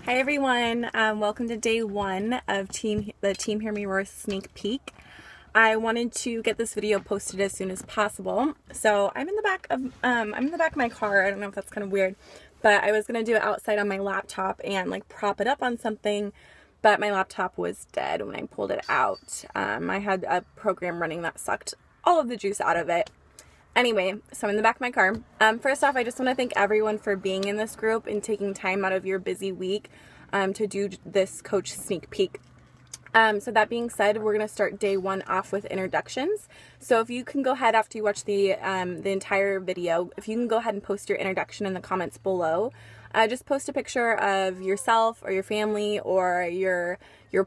Hi everyone, welcome to day one of the Team Hear Me Roar sneak peek. I wanted to get this video posted as soon as possible. So I'm in the back of my car. I don't know if that's kind of weird, but I was gonna do it outside on my laptop and like prop it up on something, but my laptop was dead when I pulled it out. I had a program running that sucked all of the juice out of it. Anyway, so I'm in the back of my car. First off, I just want to thank everyone for being in this group and taking time out of your busy week to do this coach sneak peek. So that being said, we're going to start day one off with introductions. So if you can go ahead after you watch the entire video, if you can go ahead and post your introduction in the comments below. Just post a picture of yourself or your family or your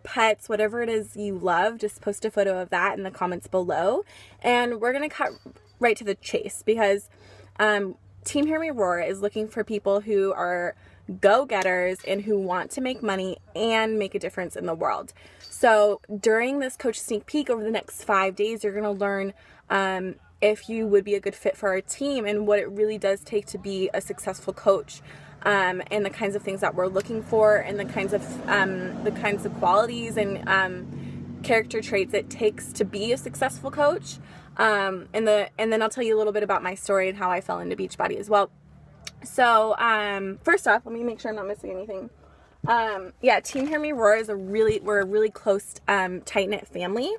pets, whatever it is you love. Just post a photo of that in the comments below. And we're going to cut right to the chase because Team Hear Me Roar is looking for people who are go-getters and who want to make money and make a difference in the world. So during this coach sneak peek over the next 5 days, you're going to learn if you would be a good fit for our team and what it really does take to be a successful coach. And the kinds of things that we're looking for and the kinds of qualities and character traits it takes to be a successful coach. And then I'll tell you a little bit about my story and how I fell into Beachbody as well. So first off, let me make sure I'm not missing anything. Yeah, Team Hear Me Roar is we're a really close, tight-knit family.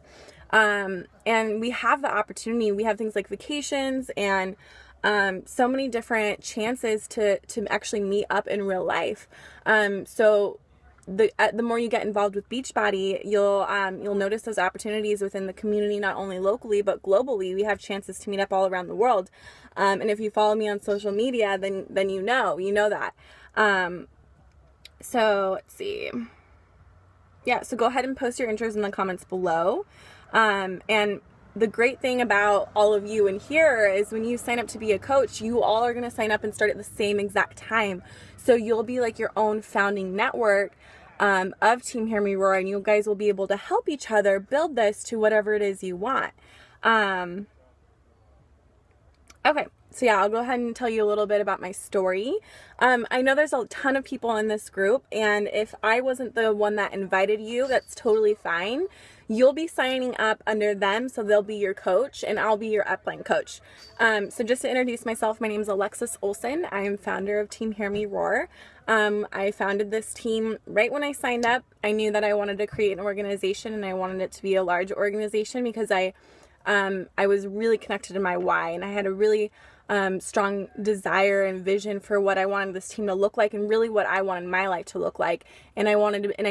And we have the opportunity, we have things like vacations and so many different chances to actually meet up in real life. So the more you get involved with Beachbody, you'll notice those opportunities within the community, not only locally but globally. We have chances to meet up all around the world. And if you follow me on social media, then you know that. So let's see. Yeah, so go ahead and post your intros in the comments below. And the great thing about all of you in here is when you sign up to be a coach, you all are going to sign up and start at the same exact time. So you'll be like your own founding network of Team Hear Me Roar, and you guys will be able to help each other build this to whatever it is you want. Okay, so yeah, I'll go ahead and tell you a little bit about my story. I know there's a ton of people in this group, and if I wasn't the one that invited you, that's totally fine. You'll be signing up under them, so they'll be your coach, and I'll be your upline coach. So just to introduce myself, my name is Alexis Olson. I am founder of Team Hear Me Roar. I founded this team right when I signed up. I knew that I wanted to create an organization, and I wanted it to be a large organization because I was really connected to my why, and I had a really strong desire and vision for what I wanted this team to look like and really what I wanted my life to look like. And I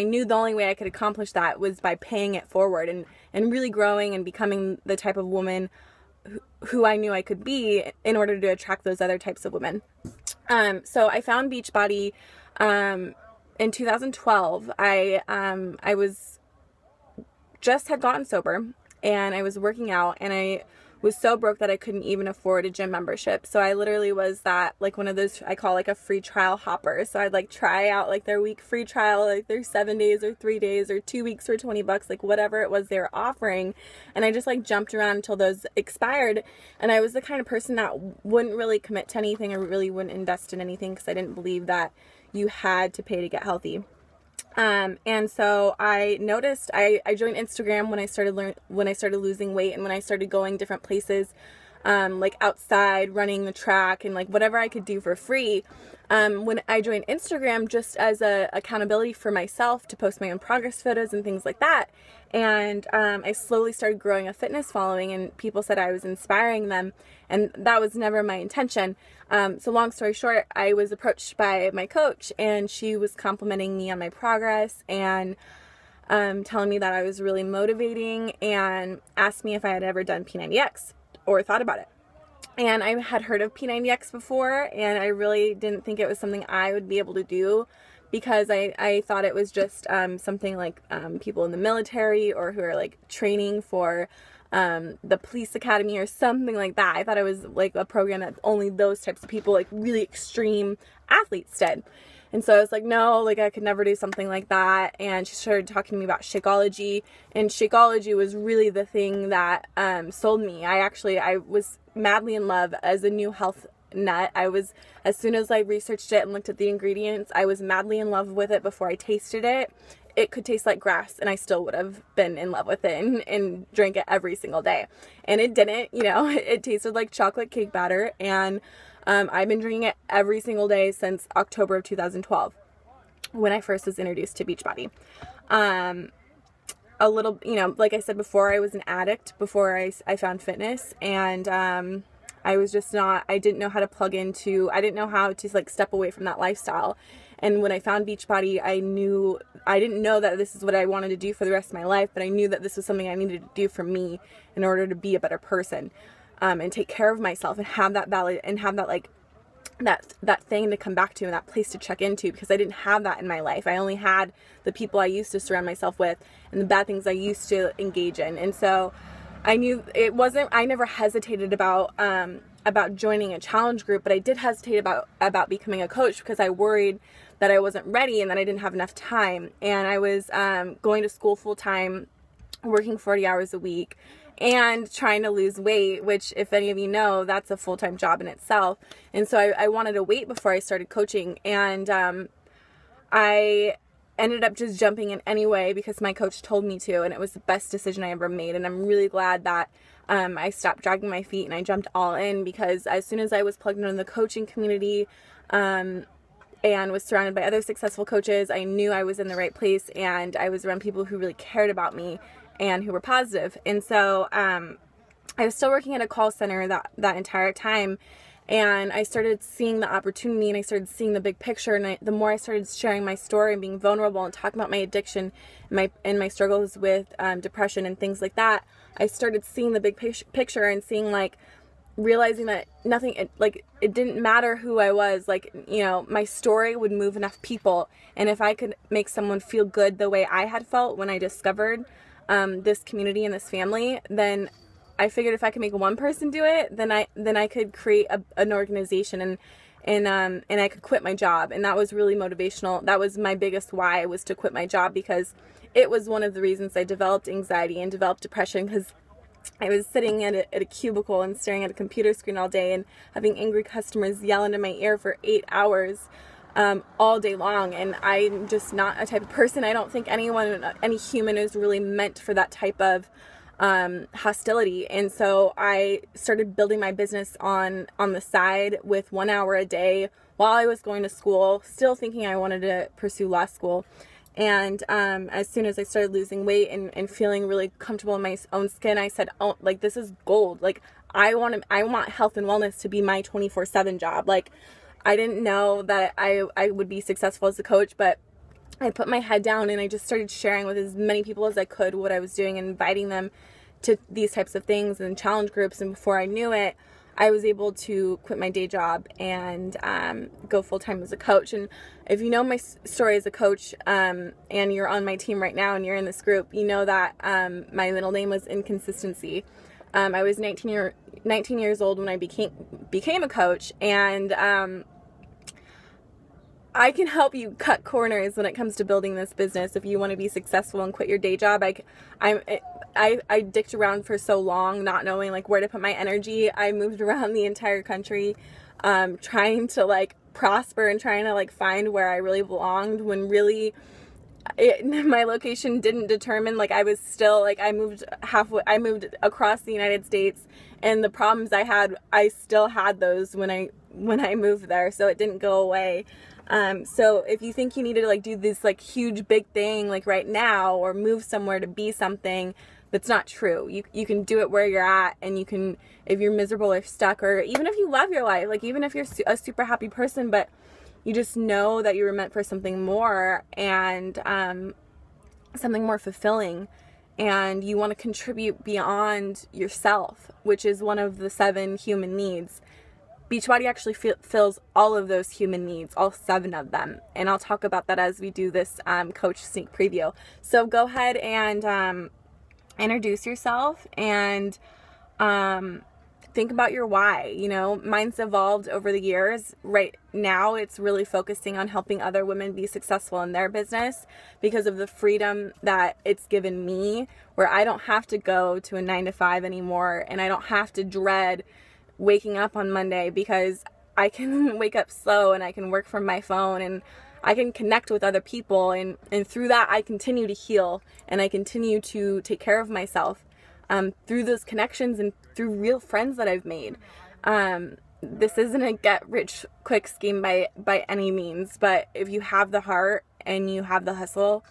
knew the only way I could accomplish that was by paying it forward and really growing and becoming the type of woman who I knew I could be in order to attract those other types of women. So I found Beachbody in 2012. I had gotten sober, and I was working out, and I was so broke that I couldn't even afford a gym membership. So I literally was like one of those I call like a free trial hopper. So I'd like try out like their week free trial, like their 7 days or 3 days or 2 weeks for $20, like whatever it was they were offering. And I just like jumped around until those expired. And I was the kind of person that wouldn't really commit to anything. I really wouldn't invest in anything because I didn't believe that you had to pay to get healthy. And so I noticed I joined Instagram when I started losing weight, and when I started going different places, like outside, running the track, and like whatever I could do for free. When I joined Instagram just as a accountability for myself to post my own progress photos and things like that. And I slowly started growing a fitness following, and people said I was inspiring them, and that was never my intention. So long story short, I was approached by my coach, and she was complimenting me on my progress and telling me that I was really motivating, and asked me if I had ever done P90X or thought about it. And I had heard of P90X before, and I really didn't think it was something I would be able to do because I thought it was just something like people in the military or who are like training for the police academy or something like that. I thought it was like a program that only those types of people, like really extreme athletes did. And so I was like, no, like I could never do something like that. And she started talking to me about Shakeology, and Shakeology was really the thing that sold me. I was madly in love as a new health nut. As soon as I researched it and looked at the ingredients, I was madly in love with it before I tasted it. It could taste like grass, and I still would have been in love with it and drank it every single day. And it didn't, it tasted like chocolate cake batter, and I've been drinking it every single day since October of 2012, when I first was introduced to Beachbody. A little, like I said before, I was an addict before I found fitness, and I was just I didn't know how to I didn't know how to like step away from that lifestyle. And when I found Beachbody, I didn't know that this is what I wanted to do for the rest of my life, but I knew that this was something I needed to do for me in order to be a better person, and take care of myself and have that valid, and have that like, that thing to come back to and that place to check into, because I didn't have that in my life. I only had the people I used to surround myself with and the bad things I used to engage in. And so I knew I never hesitated about joining a challenge group, but I did hesitate about becoming a coach, because I worried that I wasn't ready and that I didn't have enough time. And I was going to school full time, working 40 hours a week, and trying to lose weight, which, if any of you know, that's a full-time job in itself. And so I wanted to wait before I started coaching, and I ended up just jumping in anyway because my coach told me to, and it was the best decision I ever made. And I'm really glad that I stopped dragging my feet and I jumped all in, because as soon as I was plugged into the coaching community and was surrounded by other successful coaches, I knew I was in the right place, and I was around people who really cared about me and who were positive. And so I was still working at a call center that entire time, and I started seeing the opportunity, and I started seeing the big picture. And the more I started sharing my story and being vulnerable and talking about my addiction and my struggles with depression and things like that, I started seeing the big picture and realizing that it didn't matter who I was. My story would move enough people, and if I could make someone feel good the way I had felt when I discovered this community and this family, then I figured if I could make one person do it, then I could create an organization, and I could quit my job. And that was really motivational. That was my biggest why, was to quit my job, because it was one of the reasons I developed anxiety and developed depression, because I was sitting at a cubicle and staring at a computer screen all day and having angry customers yell into my ear for 8 hours all day long. And I'm just not a type of person. I don't think any human is really meant for that type of hostility. And so I started building my business on the side with 1 hour a day while I was going to school, still thinking I wanted to pursue law school. And as soon as I started losing weight and feeling really comfortable in my own skin, I said, oh, like, this is gold. Like, I want health and wellness to be my 24/7 job. Like, I didn't know that I would be successful as a coach, but I put my head down and I just started sharing with as many people as I could what I was doing and inviting them to these types of things and challenge groups. And before I knew it, I was able to quit my day job and go full-time as a coach. And if you know my story as a coach, and you're on my team right now and you're in this group, you know that my middle name was Inconsistency. I was 19 years old when I became a coach, and I can help you cut corners when it comes to building this business. If you want to be successful and quit your day job, I dicked around for so long, not knowing like where to put my energy. I moved around the entire country, trying to like prosper and trying to like find where I really belonged, when really my location didn't determine. Like, I was still like, I moved across the United States, and the problems I had, I still had those when I moved there, so it didn't go away. So if you think you need to like do this like huge big thing like right now, or move somewhere to be something, that's not true. You can do it where you're at, and you can, if you're miserable or stuck, or even if you love your life, like even if you're a super happy person, but you just know that you were meant for something more, and something more fulfilling, and you want to contribute beyond yourself, which is one of the 7 human needs. Beachbody actually fills all of those human needs, all 7 of them. And I'll talk about that as we do this coach sneak preview. So go ahead and introduce yourself, and think about your why. You know, mine's evolved over the years. Right now, it's really focusing on helping other women be successful in their business because of the freedom that it's given me, where I don't have to go to a 9 to 5 anymore, and I don't have to dread waking up on Monday, because I can wake up slow and I can work from my phone and I can connect with other people, and through that I continue to heal and I continue to take care of myself through those connections and through real friends that I've made. This isn't a get rich quick scheme by any means, but if you have the heart and you have the hustle,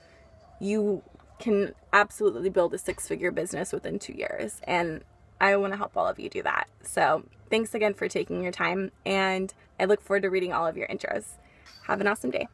you can absolutely build a 6-figure business within 2 years. And I want to help all of you do that. So thanks again for taking your time, and I look forward to reading all of your intros. Have an awesome day.